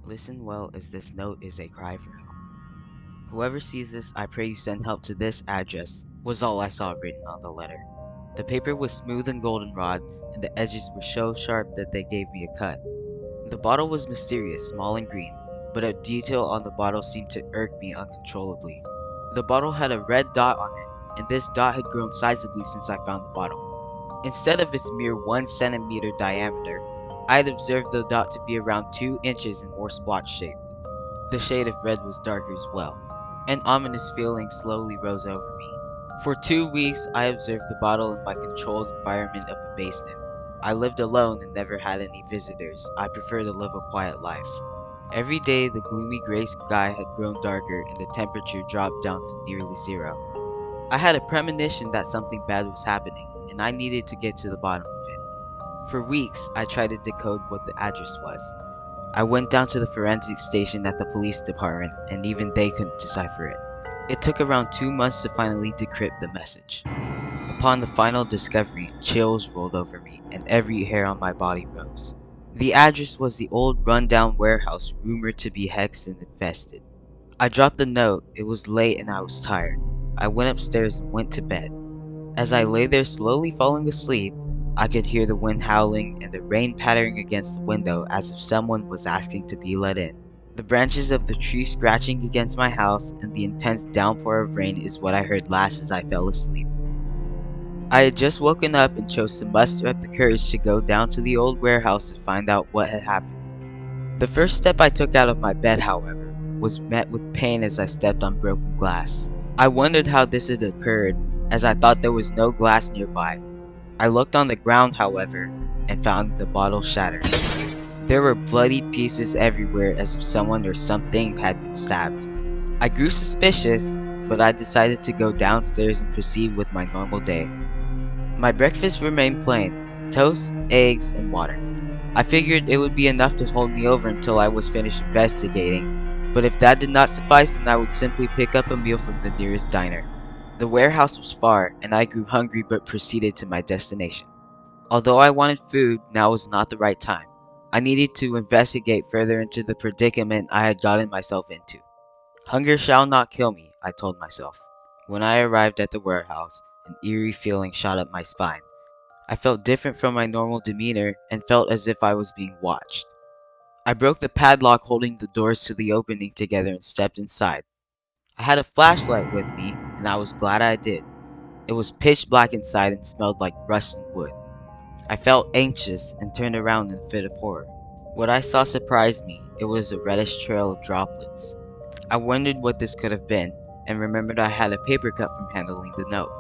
Listen well, as this note is a cry for help. Whoever sees this, I pray you send help to this address, was all I saw written on the letter. The paper was smooth and goldenrod, and the edges were so sharp that they gave me a cut. The bottle was mysterious, small and green, but a detail on the bottle seemed to irk me uncontrollably. The bottle had a red dot on it, and this dot had grown sizably since I found the bottle. Instead of its mere 1 centimeter diameter, I had observed the dot to be around 2 inches and more splotch shaped. The shade of red was darker as well. An ominous feeling slowly rose over me. For 2 weeks, I observed the bottle in my controlled environment of a basement. I lived alone and never had any visitors. I preferred to live a quiet life. Every day, the gloomy gray sky had grown darker and the temperature dropped down to nearly zero. I had a premonition that something bad was happening, and I needed to get to the bottom of it. For weeks, I tried to decode what the address was. I went down to the forensic station at the police department, and even they couldn't decipher it. It took around 2 months to finally decrypt the message. Upon the final discovery, chills rolled over me, and every hair on my body rose. The address was the old rundown warehouse rumored to be hexed and infested. I dropped the note. It was late and I was tired. I went upstairs and went to bed. As I lay there slowly falling asleep, I could hear the wind howling and the rain pattering against the window as if someone was asking to be let in. The branches of the tree scratching against my house and the intense downpour of rain is what I heard last as I fell asleep. I had just woken up and chose to muster up the courage to go down to the old warehouse to find out what had happened. The first step I took out of my bed, however, was met with pain as I stepped on broken glass. I wondered how this had occurred, as I thought there was no glass nearby. I looked on the ground, however, and found the bottle shattered. There were bloodied pieces everywhere as if someone or something had been stabbed. I grew suspicious, but I decided to go downstairs and proceed with my normal day. My breakfast remained plain: toast, eggs, and water. I figured it would be enough to hold me over until I was finished investigating, but if that did not suffice, then I would simply pick up a meal from the nearest diner. The warehouse was far, and I grew hungry but proceeded to my destination. Although I wanted food, now was not the right time. I needed to investigate further into the predicament I had gotten myself into. Hunger shall not kill me, I told myself. When I arrived at the warehouse, an eerie feeling shot up my spine. I felt different from my normal demeanor and felt as if I was being watched. I broke the padlock holding the doors to the opening together and stepped inside. I had a flashlight with me, and I was glad I did. It was pitch black inside and smelled like rust and wood. I felt anxious and turned around in a fit of horror. What I saw surprised me. It was a reddish trail of droplets. I wondered what this could have been, and remembered I had a paper cut from handling the note.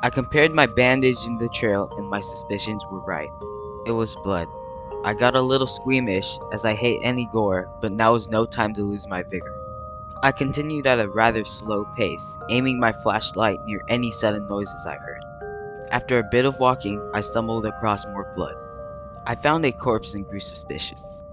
I compared my bandage in the trail, and my suspicions were right. It was blood. I got a little squeamish, as I hate any gore, but now was no time to lose my vigor. I continued at a rather slow pace, aiming my flashlight near any sudden noises I heard. After a bit of walking, I stumbled across more blood. I found a corpse and grew suspicious.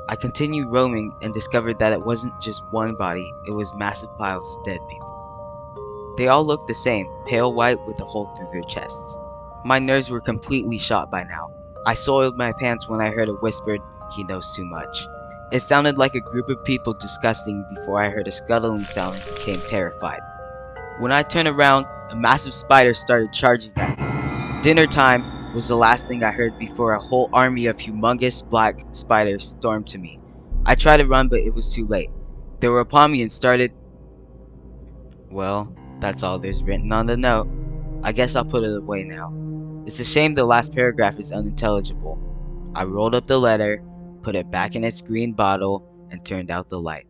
I continued roaming and discovered that it wasn't just one body, it was massive piles of dead people. They all looked the same, pale white with a hole through their chests. My nerves were completely shot by now. I soiled my pants when I heard a whispered, "He knows too much." It sounded like a group of people discussing before I heard a scuttling sound and became terrified. When I turned around, a massive spider started charging at me. Dinner time was the last thing I heard before a whole army of humongous black spiders stormed to me. I tried to run, but it was too late. They were upon me and started... Well, that's all there's written on the note. I guess I'll put it away now. It's a shame the last paragraph is unintelligible. I rolled up the letter, put it back in its green bottle, and turned out the light.